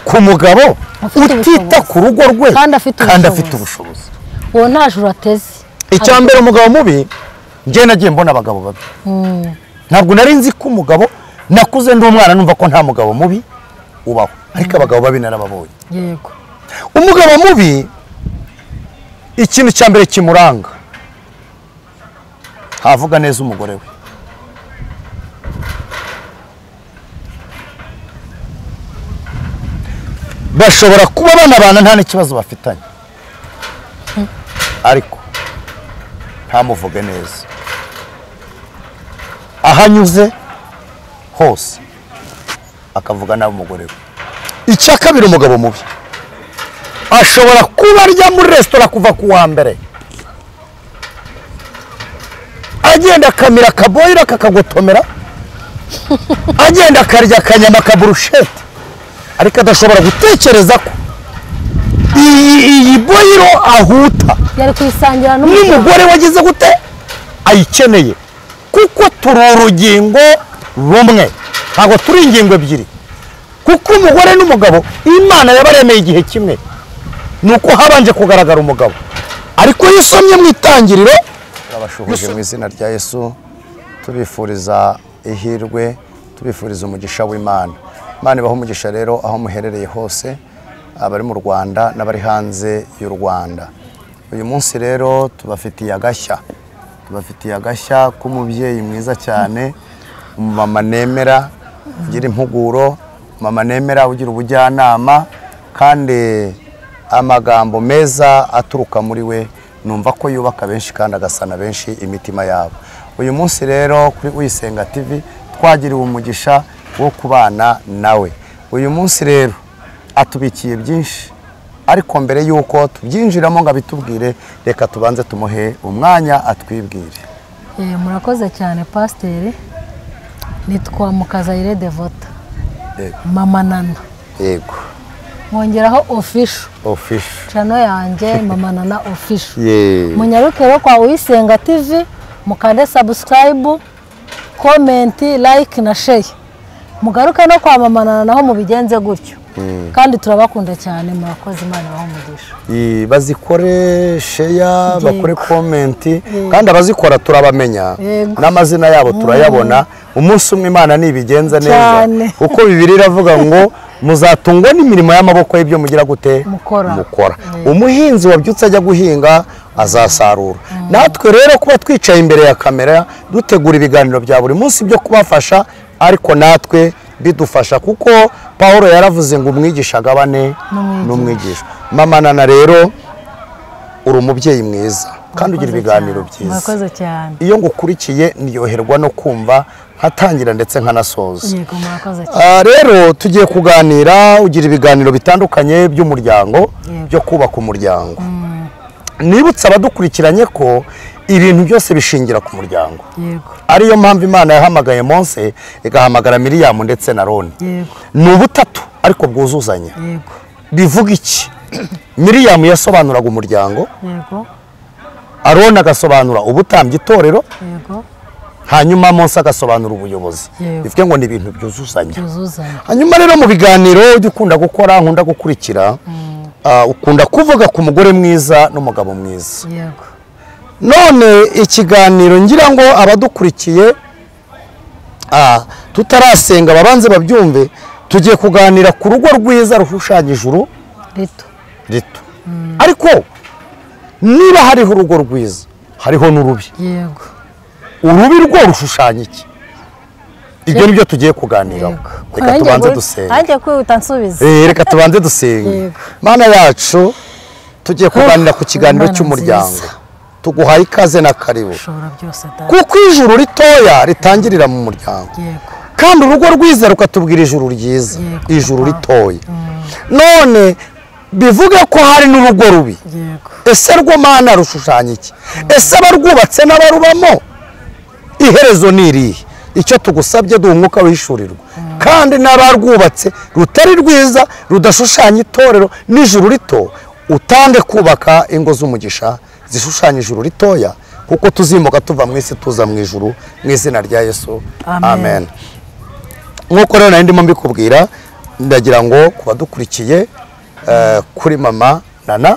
ku mugabo utita ku rugo rwe kandi afite ubushobozi. uwo nta juru ateze. Icya mbere umugabo mubi njye nagiye mbona abagabo babi. Ntabwo nari nzi ko umugabo nakuze ndi umwana numva ko nta mugabo mubi ubaho, ariko abagabo babi narababonye. Yego. Umugabo mubi ikintu cya mbere kimuranga havuga neza umugore we. Bashobora kuba banabana nta n'ikibazo bafitanye, ariko ntamuvuge neza. Ahanyuze hose akavuga nabi umugore we. Icya kabiri umugabo mubi ashobora kuba arya muri resitora kuva ku wa mbere, agenda akamira akaboyira kakagotomera, agenda akarya akanyama kaburushete, ariko adashobora gutekereza ko iyi boyiro ahuta yari kuyisangira n'umugore wagize gute ayikeneye, kuko turi urugingo rumwe, ntabwo turi ingingo ebyiri. Kuko umugore n'umugabo Imana yabaremeye igihe kimwe, nuko habanje kugaragara umugabo, ariko yisomye mu itangiriro. Abashuhuje mu izina rya Yesu, tubifuriza ihirwe, tubifuriza umugisha w'Imana. Imana ibaho umugisha rero aho muherereye hose, abari mu Rwanda n'abari hanze y'u Rwanda. Uyu munsi rero tubafitiye agashya k'umubyeyi mwiza cyane, mama nemera ugira impuguro, mama nemera ugira ubujyanama, kandi amagambo meza aturuka muri we numva ko yubaka benshi kandi agasana benshi imitima yabo. Uyu munsi rero kuri Uyisenga TV twagiriwe umugisha wo kubana nawe. Uyu munsi rero atubikiye byinshi, ariko mbere yuko tubyinjiramo ngo abitubwire, reka tubanze tumuhe umwanya atwibwire. Murakoze cyane pasiteri. Nitwa Mukazayire Devota, mama Nana. Yego. Mwongeraho official channel yanjye mama Nana official. Munyaruke ro kwa Uyisenga TV, mukande subscribe, comment, like na share. Mugaruke no kwa mama Nana naho mubigenze gutyo. Kandi turabakunda cyane, murakoze, Imana ibahe umugisha. Bazikore share, bakore comment, kandi abazikora turabamenya n'amazina yabo turayabona. Umunsi umwe Imana nibigenza neza, uko Bibiliya iravuga ngo muzatungwa n'imirimo y'amaboko y'ibyo mugira gute mukora. Umuhinzi wabyutse ajya guhinga azasarura. Natwe rero kuba twicaye imbere ya kamera dutegura ibiganiro bya buri munsi byo kubafasha, ariko natwe bidufasha, kuko Paulo yaravuze ngo umwigisha agabane n'umwigisha. Mama Nana rero uri umubyeyi mwiza kandi ugira ibiganiro byiza. Murakoze cyane. Iyo ngukurikiye ndyoherwa no kumva nkatangira ndetse nkanasoza. Yego, murakoze cyane. Rero tugiye kuganira, ugira ibiganiro bitandukanye by'umuryango, byo kubaka umuryango. Nibutsa abadukurikiranye ko ibintu byose bishingira ku muryango. Yego. Ariyo mpamvu Imana yahamagaye Mose igahamagara Miriyamu ndetse na Aroni. Yego. Ni ubutatu ariko bwuzuzanya. Yego. Bivuga iki? Miriyamu yasobanuraga umuryango. Yego. Aroni agasobanura ubutambyi itorero. Yego. Hanyuma Mose agasobanura ubuyobozi. Bivuga ngo ni ibintu byuzuzanya. Byuzuzanya. Hanyuma rero mu biganiro ujye ukunda gukora, nkunda gukurikira, ukunda kuvuga ku mugore mwiza n'umugabo mwiza. Yego. None ikiganiro ngira ngo abadukurikiye tutarasenga babanze babyumve, tugiye kuganira ku rugo rwiza rushushanya ijuru rito. Ariko niba hariho urugo rwiza, hariho n'urubi. Yego. Urubi rwo rushushanya iki? Ibyo nibyo tugiye kuganiraho. Reka tubanze dusenge. Nanjye kwihuta nsubiza. Reka tubanze dusenge. Mana yacu, tugiye kuganira ku kiganiro cy'umuryango. Tuguhaye ikaze na karibu. Kuko ijuru ritoya ritangirira mu muryango. Kandi urugo rwiza rukatubwira ijuru ryiza, ijuru ritoya. None bivuga ko hari n'urugo rubi. Ese rwo Mana rushushanya iki? Ese abarwubatse n'abarubamo iherezo ni irihe? Icyo tugusabye duha umwuka w'ishurirwa, kandi n'abarwubatse rutari rwiza, rudashushanya itorero n'ijuru rito, utange kubaka ingo z'umugisha zishushanya ijuru ritoya, kuko tuzimuka tuva mu isi tuza mu ijuru, mu izina rya Yesu, amen. Nk'uko rero nari ndimo mbikubwira, ndagira ngo kuba dukurikiye kuri mama Nana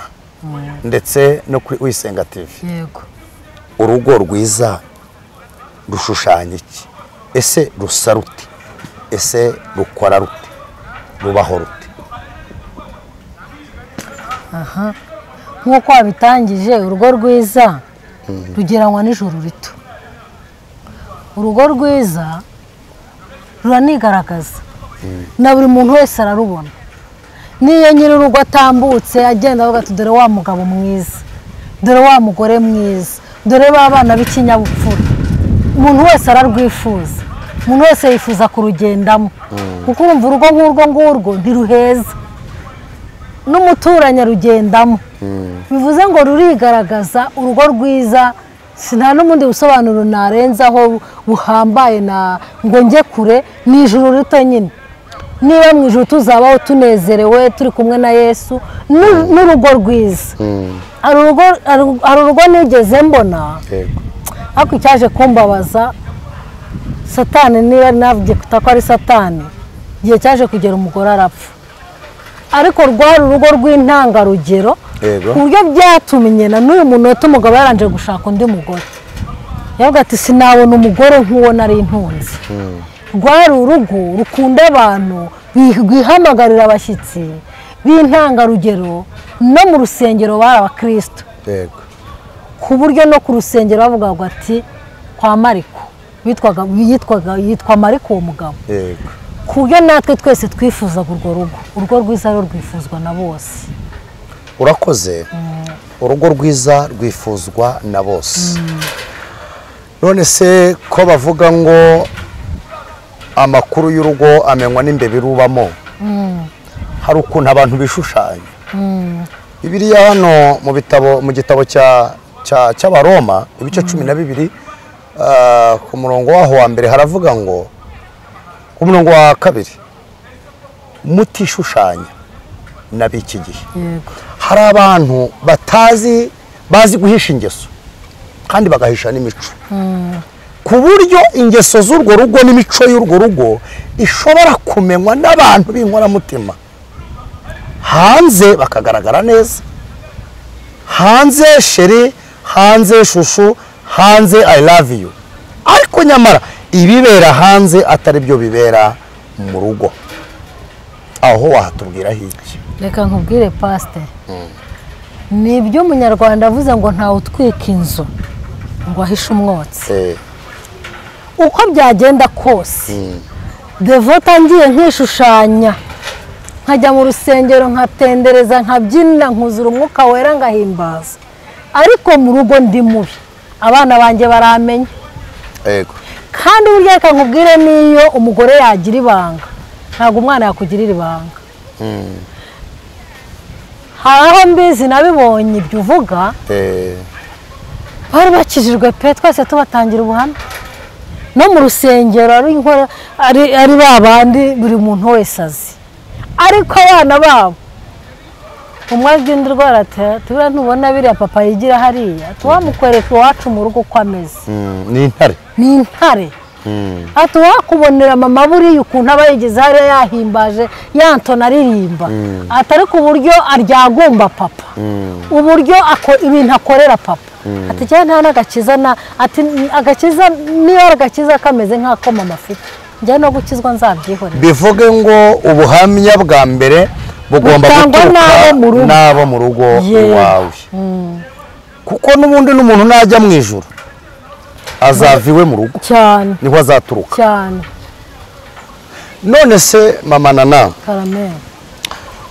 ndetse no kuri Uyisenga TV yego urugo rwiza rushushanya iki ese rusa rute ese rukora rute rubaho rute aha nk'uko wabitangije urugo rwiza rugeranywa n'ijoro rito urugo rwiza ruranigaragaza na buri muntu wese ararubona niyo nyiri urugo atambutse agenda avuga ati dore wa mugabo mwiza dore wa mugore mwiza dore ba bana b'ikinyabupfura umuntu wese ararwifuza umuntu wese yifuza kurugendamo kuko urumva urugo nk'urwo ngurwo ntiruheza n'umuturanyi arugendamo bivuze ngo rurigaragaza urugo rwiza nta n'ubundi busobanuro narenzaho buhambaye ngo njye kure ni ijuru rito nyine niba mu ijuru tuzabaho tunezerewe turi kumwe na Yesu n'urugo rwiza hari urugo nigeze mbona ariko icyaje kumbabaza satani niba navuye ko ari satani igihe cyaje kugera umugore arapfa ariko rwari urugo rw'intangarugero ku buryo byatumye na n'uyu munota umugabo yaranje gushaka undi mugore yavuga ati sinabona umugore nk'uwo nari intunze rwari urugo rukunda abantu rwihamagarira abashyitsi b'intangarugero no mu rusengero bari abakristo ku buryo no ku rusengero bavugaga ati kwa Mariko yitwa Mariko uwo mugabo ku buryo natwe twese twifuzaga urwo rwiza rero rwifuzwa na bose urakoze urugo rwiza rwifuzwa na bose none se ko bavuga ngo amakuru y'urugo amenywa n'imbeba irubamo hari ukuntu abantu bishushanya Bibiliya hano mu gitabo cy'Abaroma ibice 12 ku murongo waho wa mbere haravuga ngo ku murongo wa kabiri mutishushanya n'abiki gihe hari abantu bazi guhisha ingeso kandi bagahisha n'imico ku buryo ingeso z'urwo rugo n'imico y'urwo rugo ishobora kumenywa n'abantu b'inkoramutima hanze bakagaragara neza hanze sheri hanze shushu hanze I love you ariko nyamara ibibera hanze atari byo bibera mu rugo aho wahatubwira hiki reka nkubwire pastor ni ibyo umunyarwanda avuze ngo ntawe utwika inzu ngo ahishe umwotsi uko byagenda kose devota ngiye nkishushanya nkajya mu rusengero nkatendereza nkabyina nkuzura umwuka wera ngahimbaza ariko mu rugo ndi mubi abana banjye baramenya kandi burya reka nkubwire niyo umugore yagira ibanga ntabwo umwana yakugirira ibanga hari aho mbizi nabibonye ibyo uvuga bari bakijijwe pe twese tubatangira ubuhamya no mu rusengero ari babandi buri muntu wese azi ariko abana babo umwe agenda urwara tubura ntubona biriya papa yigira hariya tuwamukwereka iwacu mu rugo uko ameze ni intare ati wakubonera mama buriya ukuntu aba yigeze hariya yahimbaje yantona aririmba atari ku buryo aryagumba papa uburyo ibintu akorera papa ati cyane nta n'agakiza ati agakiza niyo agakiza kameze nk'ako mama afite njye no gukizwa nzabyihorera bivuge ngo ubuhamya bwa mbere bugomba guturuka n'abo mu rugo iwawe kuko n'ubundi n'umuntu najya mu ijuru azava iwe mu rugo cyane niho azaturuka cyane none se mama Nana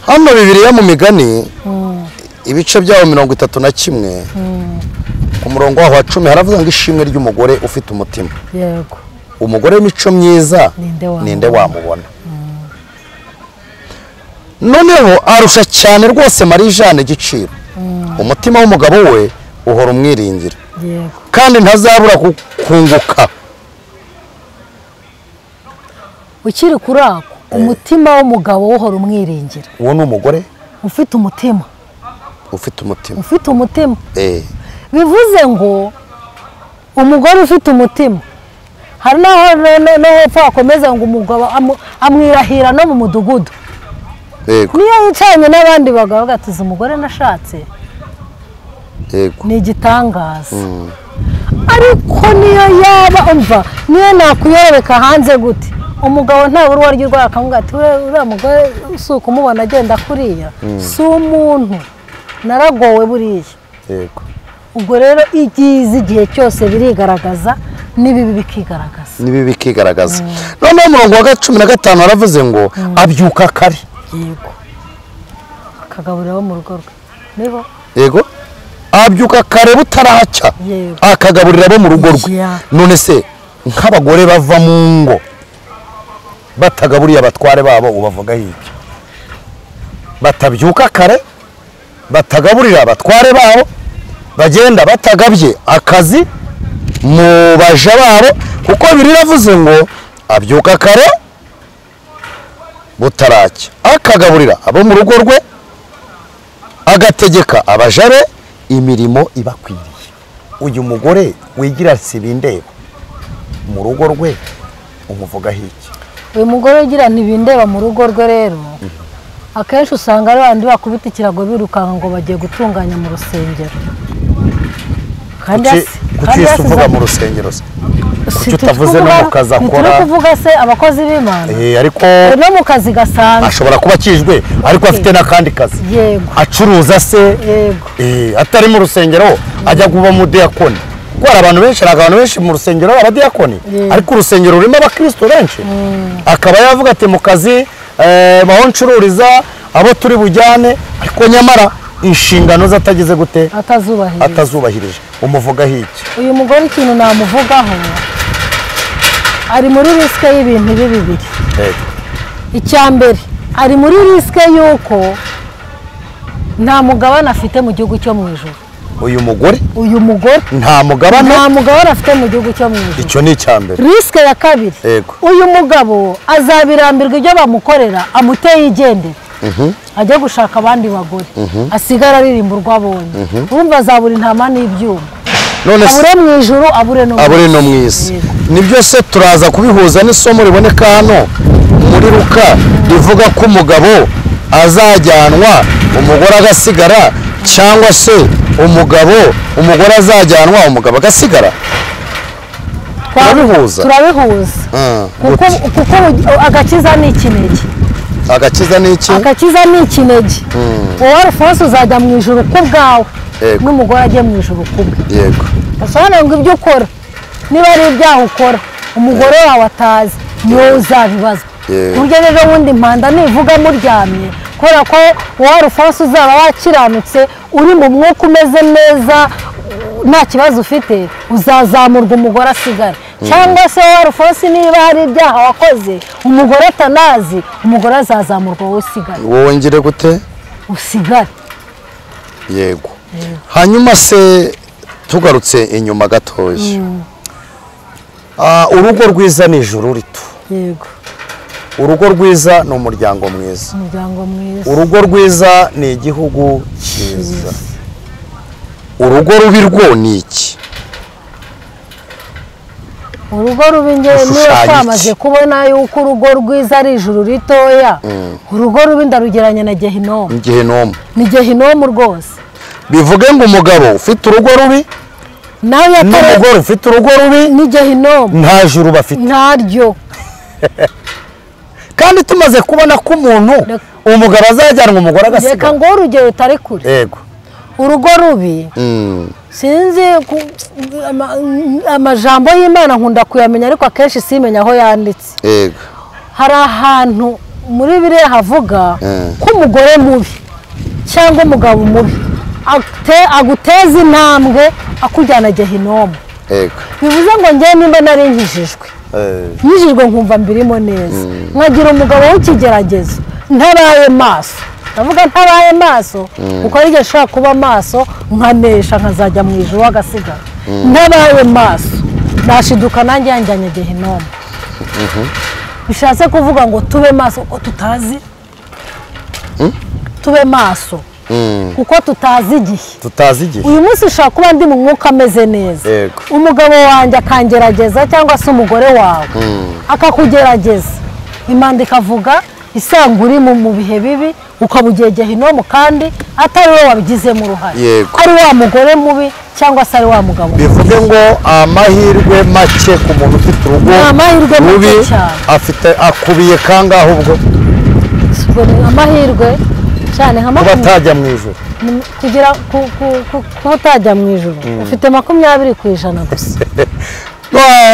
hano Bibiliya mu migani ibice byaho 31 ku murongo waho wa 10 haravuga ngo ishimwe ry'umugore ufite umutima yego umugore w'imico myiza ninde wamubona noneho arusha cyane rwose Marie Jeanne igiciro umutima w'umugabo we uhora umwiringira kandi ntazabura kunguka ukiri kuri ako umutima w'umugabo uhora umwiringira uwo ni umugore ufite umutima ufite umutima bivuze ngo umugore ufite umutima hari naho no hepfo akomeza ngo umugabo amwirahira no mu mudugudu niyo yicanye n'abandi bagabo gatiza umugore nashatse ni igitangaza ariko niyo yaba umva niyo nakuyoreka hanze gute umugabo nta buri waryo rwa akavuga ati uriya mugore usuka umubona agenda kuriya si umuntu naragowe buriya yego ubwo rero igihe cyose birigaragaza nibibi bikigaragaza none umurongo wa 15 aravuze ngo abyuka kare yego akagaburira mu rugo rwe niho yego abyuka kare butaracya akagaburira abo mu rugo rwe none se nk'abagore bava mu ngo batagaburiye abatware babo ubavuga hiki batabyuka kare batagaburira abatware babo bagenda batagabye akazi mu baja babo kuko biriravuze ngo abyuka kare butaracya akagaburira abo mu rugo rwe agategeka abajabe imirimo ibakwiriye uyu mugore wigira sibindeba mu rugo rwe umuvuga hiki uyu mugore ugira ntibindeba mu rugo rwe rero akenshi usanga ari bandi bakubita ikirago birukanka ngo bagiye gutunganya mu rusengero kandi uvuga mu rusengero se utavuze no mu kazi akora turi kuvuga se abakozi b'Imana ariko no mu kazi gasanzwe ashobora kuba akijwe ariko afite n'akandi kazi yego acuruza se yego atari mu rusengero ajya kuba mu diakoni kuko abantu benshi mu rusengero abadiyakoni ariko urusengero rurimo abakristo benshi akaba yavuga ati mu kazi baho ncururiza abo turi bujyane ariko nyamara inshingano zatagize gute atazubahirije umuvuga hiki uyu mugore ikintu namuvugaho ari muri riske y'ibintu bibiri icyambere ari muri riske yuko nta mugabane afite mu gihugu cyo mu ijuru uyu mugore nta mugabane afite mu gihugu cyo mu ijuru icyo ni icyambere riske ya kabiri uyu mugabo azabirambirwa ibyo bamukorera amuteye igendere ajya gushaka abandi bagore asigara aririmba urwabonye urumva azabura intama n'ibyuma abure mu ijuru abure no mu isi nibyo se turaza kubihuza n'isomo riboneka hano muri Luka rivuga ko umugabo azajyanwa umugore agasigara cyangwa se umugore azajyanwa umugabo agasigara turabihuza kuko agakiza ni ikinege agakiza ni ikinege wowe Alphonse uzajya mu ijuru ku bwawe n'umugore ajye mu ijuru ku bwe yego asobanura ngo ibyo ukora niba ari ibyaha ukora umugore wawe atazi niwe uzabibazwa buryo rero wundi impanda nivuga muryamye kubera ko wowe Alphonse uzaba wakiranutse uri mu mwuka umeze neza nta kibazo ufite uzazamurwa umugore asigara cyangwa se wowe Alphonse niba hari ibyaha wakoze umugore atanazi umugore azazamurwa wowe usigare wowe ngire gute usigare yego hanyuma se tugarutse inyuma gatoya urugo rwiza ni ijuru rito yego urugo rwiza ni umuryango mwiza urugo rwiza ni igihugu cyiza urugo rubi rwo ni iki urugo rubi niyo twamaze kubona yuko urugo rwiza ari ijuru ritoya urugo rubi ndarugeranya na gehinomu ni gehinomu rwose bivuge ngo umugabo ufite urugo rubi n'umugore ufite urugo rubi ni gehinomu nta juru bafite ntaryo kandi tumaze kubona ko umuntu umugabo azajyanwa umugore agasigara reka ngo urugero rutari kure yego urugo rubi sinzi amajambo y'Imana nkunda kuyamenya ariko akenshi simenya aho yanditse yego hari ahantu muri biriya havuga ko umugore mubi cyangwa umugabo mubi aguteza intambwe akujyana gehinomu bivuze ngo njye nimba nari nkijijwe nkumva mbirimo neza nkagira umugabo w'ikigeragezo ntabaye maso ndavuga ntabaye maso kuko ari ashobora kuba maso nkanesha nkazajya mu ijuru agasigara ntabaye maso nashiduka nanjye yanjyanye gehinomu bishatse kuvuga ngo tube maso ko tutazi tube maso kuko tutazi igihe uyu munsi ushobora kuba ndi mu mwuka ameze neza umugabo wanjye akangerageza cyangwa se umugore wawe akakugerageza Imana ikavuga isanga uri mu bihe bibi ukabugegera inomo kandi atari wowe wabigizemo uruhare ari wa mugore mubi cyangwa se ari wa mugabo bivuge ngo amahirwe make ku muntu ufite urugo mubi afite akubiye kangaho ubwo amahirwe cyane nka kuba atajya mu ijuru kugira kuba utajya mu ijuru ufite 20% gusa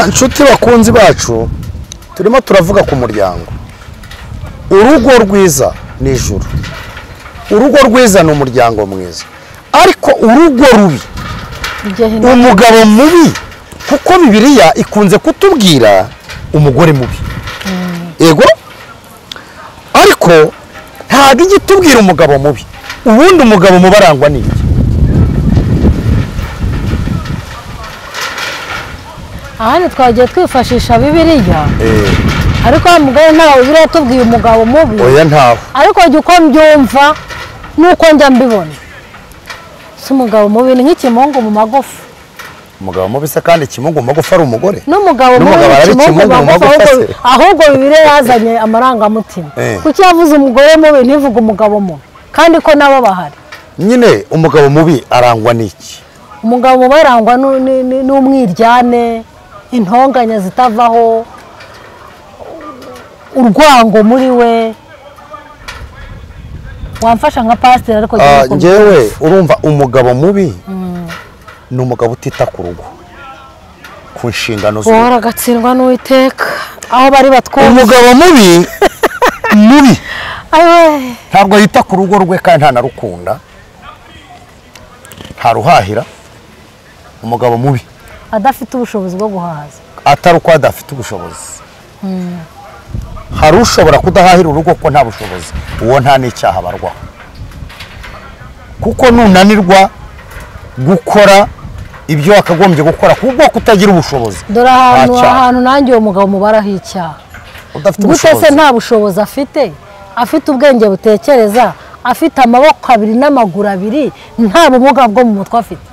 inshuti bakunzi bacu turimo turavuga ku muryango urugo rwiza ni ijuru urugo rwiza ni umuryango mwiza ariko urugo rubi umugabo mubi kuko Bibiliya ikunze kutubwira umugore mubi yego ariko ntabwo ijya itubwira umugabo mubi ubundi umugabo mubi arangwa n'iki aha twagiye twifashisha Bibiliya ariko umugore ntawe uratubwiye umugabo mubi oya ntawe ariko jya uko mbyumva nuko njya mbibona si umugabo mubi ni nk'ikimungu mu magufa umugabo mubi se kandi ikimungu mu magufa ari umugore n'umugabo mubi ikimungu mu magufa ahubwo Bibiliya yazanye amarangamutima kuki yavuze umugore mubi ntivuga umugabo mubi kandi ko nabo bahari nyine umugabo mubi arangwa n'iki umugabo mubi arangwa n'umwiryane intonganya zitavaho urwango muri we wamfasha nka pasiteri ariko njyewe urumva umugabo mubi ni umugabo utita ku rugo ku nshingano ze uhora agatsindwa n'Uwiteka aho bari batwumva umugabo mubi ntabwo yita ku rugo rwe kandi ntanarukunda ntaruhahira umugabo mubi adafite ubushobozi bwo guhaza atari uko adafite ubushobozi hari ushobora kudahahira urugo ko nta bushobozi uwo nta n'icyaha abarwaho kuko nunanirwa gukora ibyo wakagombye gukora kubwo kutagira ubushobozi dore ahantu nanjye uwo mugabo mubaraho icyaha gute se nta bushobozi afite ubwenge butekereza afite amaboko abiri n'amaguru abiri nta bumuga bwo mu mutwe afite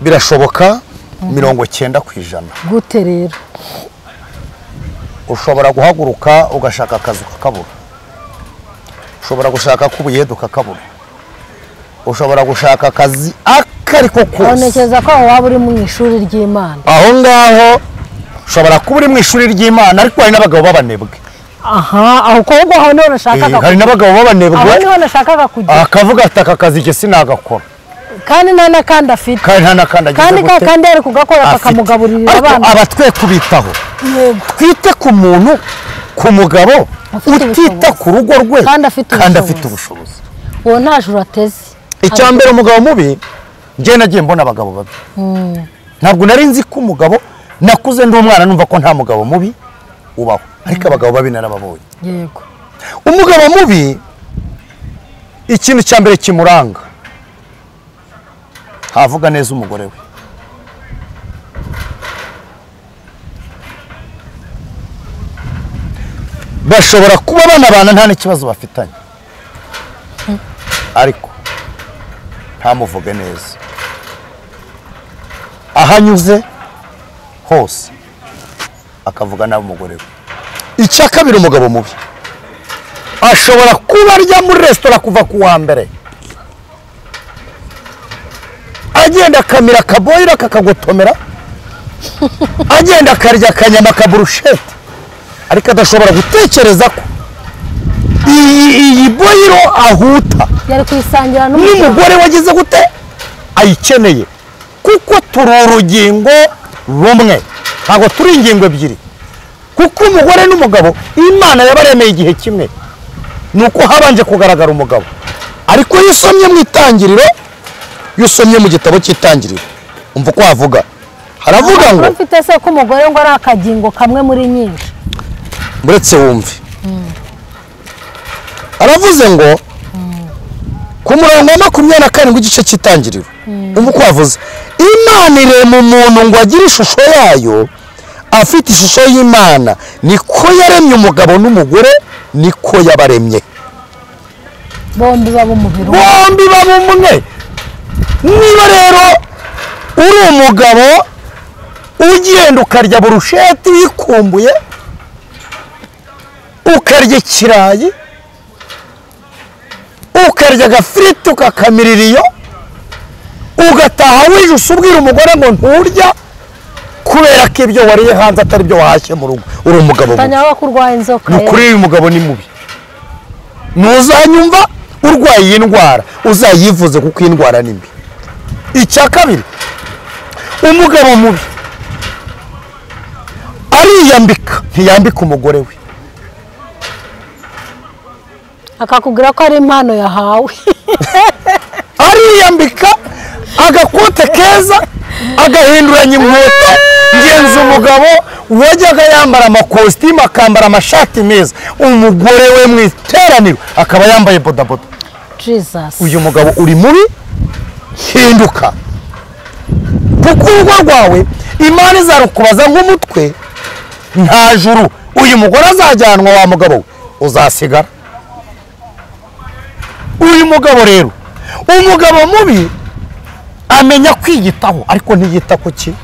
birashoboka 90%. gute rero ushobora guhaguruka ugashaka akazi ukakabura ushobora gushaka kubuyede ukakabura ushobora gushaka akazi akariko kose onekeza ko waba uri mu ishuri ry'Imana aho ngaho ushobora kuba uri mu ishuri ry'Imana ariko hari n'abagabo babanebwe aho ko ngo aho niho nashakaga hari n'abagabo babanebwe aho niho nashakaga kujya akavuga ati aka kazi ke sinagakora kandi nta nakandi afite kandi ari kugakora kakamugaburira abana abatwe kubitaho twite ku muntu ku mugabo utita ku rugo rwe kandi afite ubushobozi uwo nta juru ateze icyambere umugabo mubi njye nagiye mbona abagabo babi ntabwo nari nzi ko umugabo nakuze ndi umwana numva ko nta mugabo mubi ubaho ariko abagabo babi narababonye yego umugabo mubi ikintu cyambere kimuranga havuga neza umugore we bashobora kuba banabana nta n'ikibazo bafitanye ariko ntamuvuge neza ahanyuze hose akavuga nabi umugore we icya kabiri umugabo mubi ashobora kuba arya muri resitora kuva ku wa mbere agenda akamira akaboyira kakagotomera agenda akarya akanyama kaburushete ariko adashobora gutekereza ko iyi boyiro ahuta yari kwisangira n'umugore wagize gute ayikeneye kuko turi urugingo rumwe ntabwo turi ingingo ebyiri kuko umugore n'umugabo Imana yabaremeye igihe kimwe nuko habanje kugaragara umugabo ariko iyo usomye mu itangiriro iyo usomye mu gitabo cy'itangiriro umva uko havuga haravuga ngo ufite se ko umugore ngo ari akagingo kamwe muri nyinshi muretse wumve aravuze ngo ku murongo wa 24 w'igice cy'itangiriro umva uko havuze Imana irema umuntu ngo agire ishusho yayo afite ishusho y'Imana niko yaremye umugabo n'umugore niko yabaremye bombi baba umubiri bombi baba umwe. Niba rero uri umugabo ugenda ukarya burusheti wikumbuye, ukarya ikirayi, ukarya agafiriti ukakamirira iyo, ugataha wijuse ubwira umugore ngo nturya kubera ko ibyo wariye hanze atari byo wahashye mu rugo, uri umugabo mubi. Ni ukuri uyu mugabo ni mubi. Ntuzanyumva urwaye iyi ndwara uzayivuze kuko iyi ndwara ni mbi. Icya kabiri, umugabo mubi ariyambika, ntiyambika umugore we, akakubwira ko ari impano yahawe. ariyambika agakote keza, agahinduranya inkweto. Ngenzi umugabo wajyaga yambara amakositimu akambara amashati meza, umugore we mu iteraniro akaba yambaye bodaboda. Uyu mugabo uri mubi, hinduka, kuko urugo rwawe Imana izarukubaza nk'umutwe, nta juru. Uyu mugore azajyanwa, wa mugabo we uzasigara. Uyu mugabo rero, umugabo mubi amenya kwiyitaho ariko ntiyita ku ki?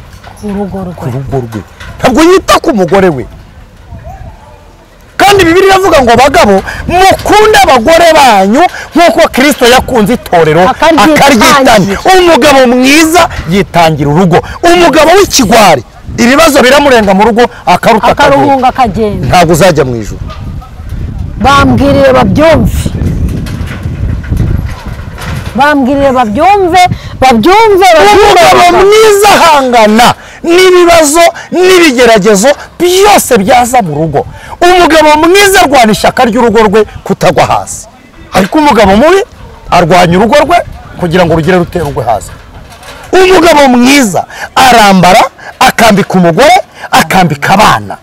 Ku rugo rwe. Ntabwo yita ku mugore we. Kandi Bibiliya iravuga ngo bagabo mukunde abagore banyu nk'uko Kristo yakunze itorero akaryitangira. Umugabo mwiza yitangira urugo. Umugabo w'ikigwari ibibazo biramurenga mu rugo akaruhunga akagenda, ntabwo uzajya mu ijuru. Bambwiriye babyumve, umugabo mwiza ahangana n'ibibazo n'ibigeragezo byose byaza mu rugo. Umugabo mwiza arwana ishyaka ry'urugo rwe kutagwa hasi, ariko umugabo mubi arwanya urugo rwe kugira ngo rugire ruterwe hasi. Umugabo mwiza arambara akambika umugore akambika abana.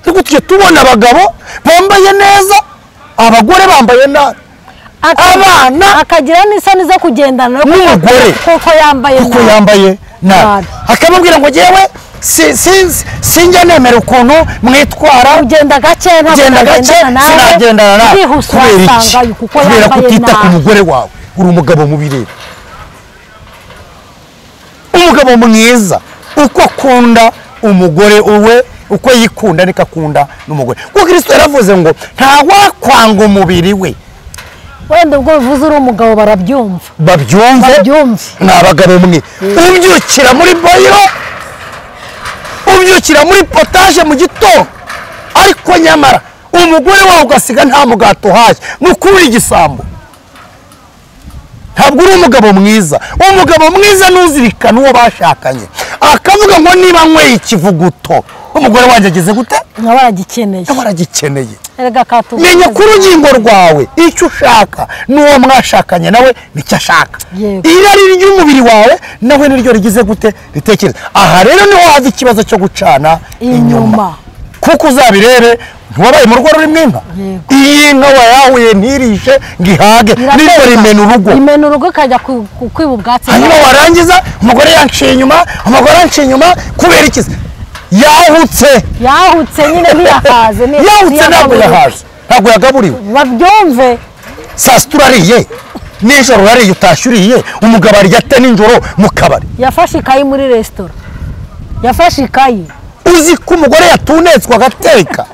Niko tujye tubona abagabo bambaye neza, abagore bambaye nabi, abana akagira n'isoni zo kugendana n'umugore kuko yambaye nabi. Akamubwira ngo jewe sinjya nemera ukuntu mwitwara, ugenda gake sinagendana nawe. Kubera kutita ku mugore wawe, uri umugabo mubi rero. Umugabo mwiza uko akunda umugore we, uko yikunda niko akunda n'umugore. Kuko Kristo yaravuze ngo nta wakwanga umubiri we. Wenda ubwo bivuze uri umugabo barabyumva. Ni abagabo mwe. Ubyukira muri boyiro, ubyukira muri potaje mu gitondo, ariko nyamara umugore wawe ugasiga nta mugato uhaye, mukuri igisambo. Ntabwo uri umugabo mwiza. Umugabo mwiza nuzirikana uwo bashakanye, akavuga ngo niba nkweye ikivuguto umugore wanjye ageze gute? Nawe aragikeneye. Menya ko urugingo rwawe icyo ushaka n'uwo mwashakanye nawe nicyo ashaka. Irari ry'umubiri wawe nawe niryo rigize gute? Ritekereza. Aha rero niho haza ikibazo cyo gucana inyuma, kuko uzabirebe ntiwabaye mu rugo rurimo inka. Iyi nka wayahuye ntirishe ngo ihage, niryo rimena urugo ikajya kwiba ubwatsi. Hanyuma warangiza umugore yanciye inyuma, kubera iki? Yahutse nyine ntiyahaze. Ntabwo yagaburiwe. Babyumve. Saa sita urariye, nijoro urariye utashye uriye, umugabo arya ate nijoro mu kabari? Yafashe ikayi muri resitora, uzi ko umugore yatunetswe agateka.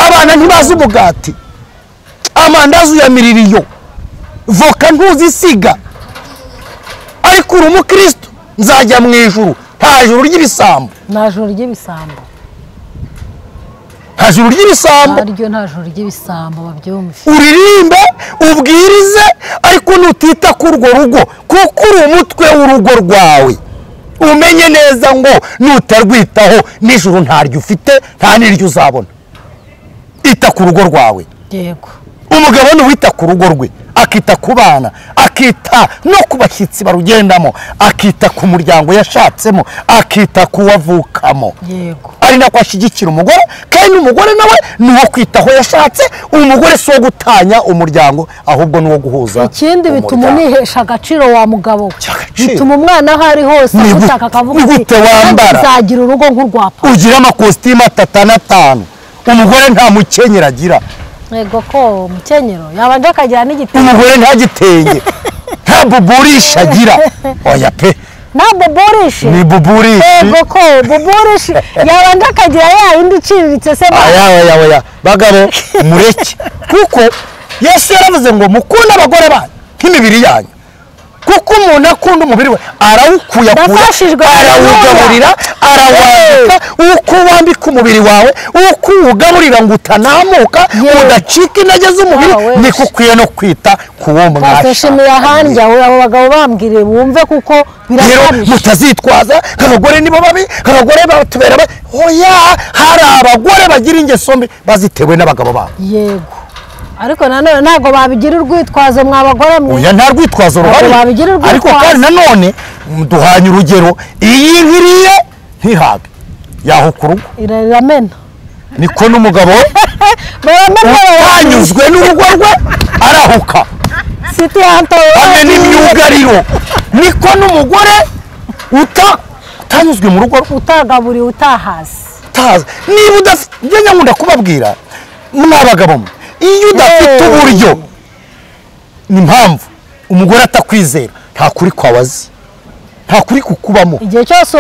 Abana ntibazi umugati, amandazi uyamirira iyo, voka ntuzisiga. Ariko uri umukristo, nzajya mu ijuru, nta juru ry'ibisambo. Nta juru ry'ibisambo. Babyumve. Uririmbe, ubwirize, ariko nutita ku urwo rugo, kuko uri umutwe w'urugo rwawe. Umenye neza ngo nutarwitaho n'ijuru ntaryo ufite, nta n'iryo uzabona. Ita ku rugo rwawe. Yego. Umugabo ni wita ku rugo rwe, akita ku bana, akita no ku bashyitsi barugendamo, akita ku muryango yashatsemo, akita ku wavukamo. Yego. Ari nako ashyigikira umugore, kandi umugore nawe ni uwo kwita aho yashatse. Umugore si uwo gutanya umuryango, ahubwo ni uwo guhuza. Ikindi bituma unihesha agaciro wa mugabo, bituma umwana aho ari hose agutaka akavuga ati wambara uzagira urugo nk'urwapa, ugira amakositimu 3 na 5, umugore nta mukenyero agira. Yego ko umukenyero yabanje akagira n'igitenge. Umugore nta gitenge nta buburisha agira. Oya pe na buburishe ni buburishe. Yego ko buburishe yabanje akagira ya yindi iciriritse se. Oya bagabo mureke kuko Yesu yaravuze ngo mukunde abagore banyu nk'imibiri yanyu, kuko umuntu akunda umubiri we arawukuyakura, arawugaburira, arawambika. Uko wambika umubiri wawe, uko uwugaburira ngo utanamuka udacika intege z'umubiri, niko ukwiye no kwita ku wo mwashakanye. Twashimiye ahandi abo bagabo bambwire bumve kuko birakabije. Mutazitwaza abagore nibo babi, abagore batubera babi. Oya, hari abagore bagira ingeso mbi bazitewe n'abagabo babo. Yego, ariko nanone ntabwo babigira urwitwazo mw'abagore mwe. Oya, nta rwitwazo ruhari, ariko kandi nanone duhanye urugero, iyi nkiriye ntihage yaho ku rugo iramena, niko n'umugabo utanyuzwe n'urugo rwe arahuka hamwe n'imyugariro, niko n'umugore utanyuzwe mu rugo rwe, utagaburiye, utahaze. niba udafite, njye nkunda kubabwira mw'abagabo mwe, iyo udafite uburyo ni impamvu umugore atakwizera, nta kuri kwawe azi, nta kuri kukubamo. Igihe cyose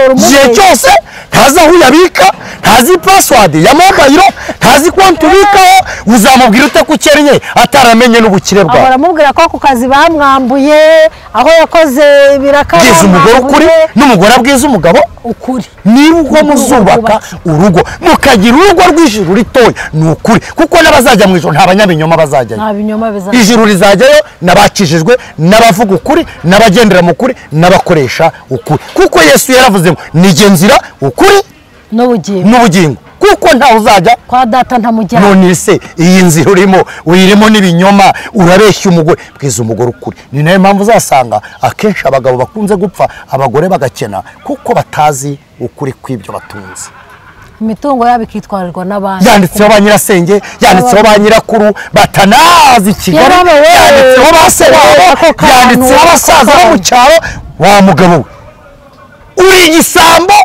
ntazi aho uyabika, ntazi password ya mobile, ntazi konti ubikaho, uzamubwira ute ko ukennye ataramenye n'ubukire bwawe? Baramubwira ko ku kazi bamwambuye, aho yakoze birakabije. Bwiza umugore ukuri n'umugore abwiza umugabo ukuri. Niba ubwo muzubaka urugo mukagira urugo rw'ijuru ritoya, ni ukuri, kuko n'abazajya mu ijuru nta banyabinyoma bazajyayo. Nta binyoma bizajyayo. Ijuru rizajyayo n'abakijijwe, n'abavuga ukuri, n'abagendera mu kuri, n'abakoresha ukuri, kuko Yesu yaravuze ngo nijye nzira, ukuri n'ubugingo, kuko ntawe uzajya kwa data ntamujyana. None se iyi nzira urimo uyirimo n'ibinyoma, urabeshya umugore. Bwiza umugore ukuri. Ni nayo mpamvu uzasanga akenshi abagabo bakunze gupfa, abagore bagakena, kuko batazi ukuri kw'ibyo batunze. Imitungo yabo ikitwarirwa n'abandi, yanditseho ba nyirasenge, yanditseho ba nyirakuru batanazi Kigali, yanditseho ba se wabo, yanditseho abasaza bo mu cyaro. Wa mugabo we uri igisambo,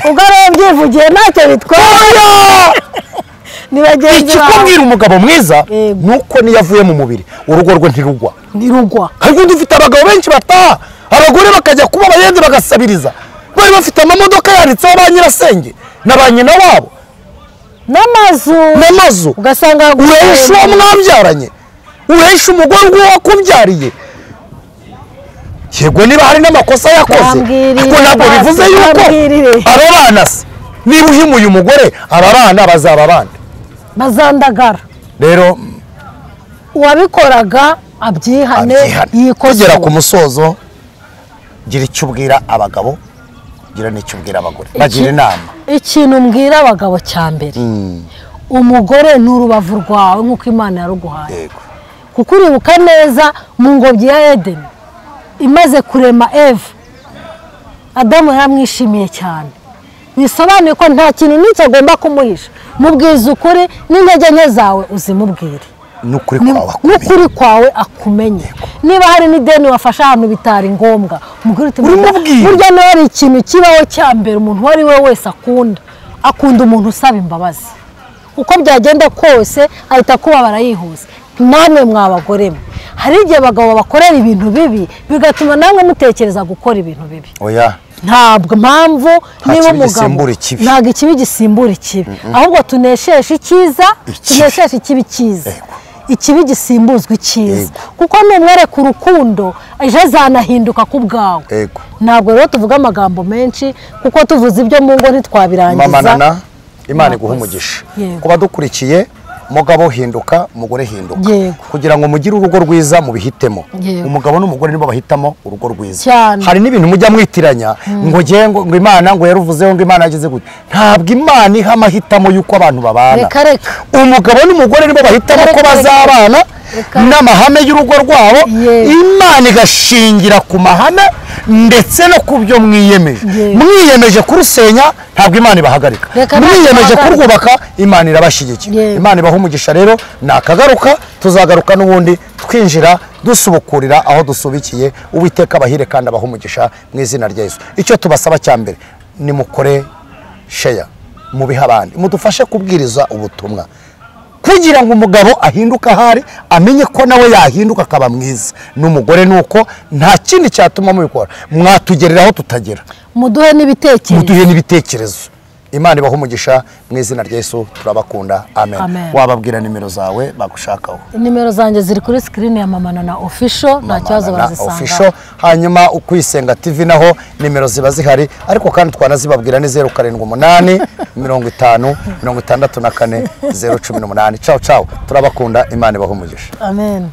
ubwo rero byivugiye ntacyo bitwara. Ikikubwira umugabo mwiza nuko niyo avuye mu mubiri urugo rwe ntirugwa. Kandi dufite abagabo benshi bataha, abagore bakajya kuba abayenzi bagasabiriza, bari bafite amamodoka yanditseho ba nyirasenge na ba nyina wabo n'amazu, ugasanga urehisha uwo mwabyaranye, urehisha umugore uwo wakubyariye. Yego, niba hari n'amakosa yakoze, ariko ntabwo bivuze yuko abo bana se, niba uhimuye umugore, aba bana bazaba abandi, bazandagara. Rero uwabikoraga abyihane, kugera ku musozo. Gira icyo ubwira abagabo, gira n'icyo ubwira abagore, bagira inama. Ikintu mbwira abagabo cya mbere, umugore ni urubavu rwawe nk'uko Imana yaruguhaye, kuko uribuka neza mu ngobyi ya Edeni imaze kurema Eva, Adamu yaramwishimiye cyane, bisobanuye ko nta kintu n'icyo agomba kumuhisha. Mubwiza ukuri, n'intege nke zawe uzimubwire, n'ukuri kwawe akumenye. Niba hari n'ideni wafashe ahantu bitari ngombwa, umubwire uti burya nawe ari ikintu kibaho cya mbere umuntu uwo ari we wese akunda umuntu usaba imbabazi. Uko byagenda kose ahita kubabara yihuse. Namwe mw'abagore mwe, hari igihe abagabo bakorera ibintu bibi bigatuma namwe mutekereza gukora ibintu bibi. Oya, ntabwo mpamvu niba umugabo ntabwo ikibi gisimbura ikibi, ahubwo tunesheshe icyiza, tunesheshe ikibi cyiza, ikibi gisimbuzwa icyiza, kuko numwereka urukundo ejo azanahinduka ku bwawe. Ntabwo rero tuvuga amagambo menshi, kuko tuvuze ibyo mu ngo ntitwabirangiza. Mama Nana, Imana iguha umugisha. Kuba dukurikiye, mugabo hinduka, umugore hinduka, kugira ngo mugire urugo rwiza mubihitemo. Umugabo n'umugore nibo bahitamo urugo rwiza. Hari n'ibintu mujya mwitiranya ngo Imana ngo yaruvuzeho ngo Imana yagize gute. Ntabwo Imana iha amahitamo y'uko abantu babana. Umugabo n'umugore nibo bahitamo ko bazabana n'amahame y'urugo rwabo, Imana igashingira ku mahame ndetse no ku byo mwiyemeje. Mwiyemeje kurusenya, ntabwo Imana ibahagarika. Mwiyemeje kurwubaka, Imana irabashyigikiye. Imana ibaha umugisha. Rero nakagaruka, tuzagaruka n'ubundi twinjira dusubukurira aho dusubikiye. Uwiteka abahire kandi abaha umugisha mu izina rya Yesu. Icyo tubasaba cya mbere, ni mukore share, mubiha abandi mudufashe kubwiriza ubutumwa kugira ngo umugabo ahinduka ahari amenye ko nawe yahinduka akaba mwiza n'umugore nuko nta kindi cyatuma mubikora mwatugereraho tutagera muduhe n'ibitekerezo Imana ibaho umugisha mu izina rya Yesu turabakunda amen wababwira nimero zawe bagushakaho nimero zanjye ziri kuri screen ya Mama Nana official nta cyazo barazisanga hanyuma ukwisenga TV naho nimero ziba zihari ariko kandi twanazibabwira ni 078 50 64 018 ciao turabakunda Imana ibaho umugisha amen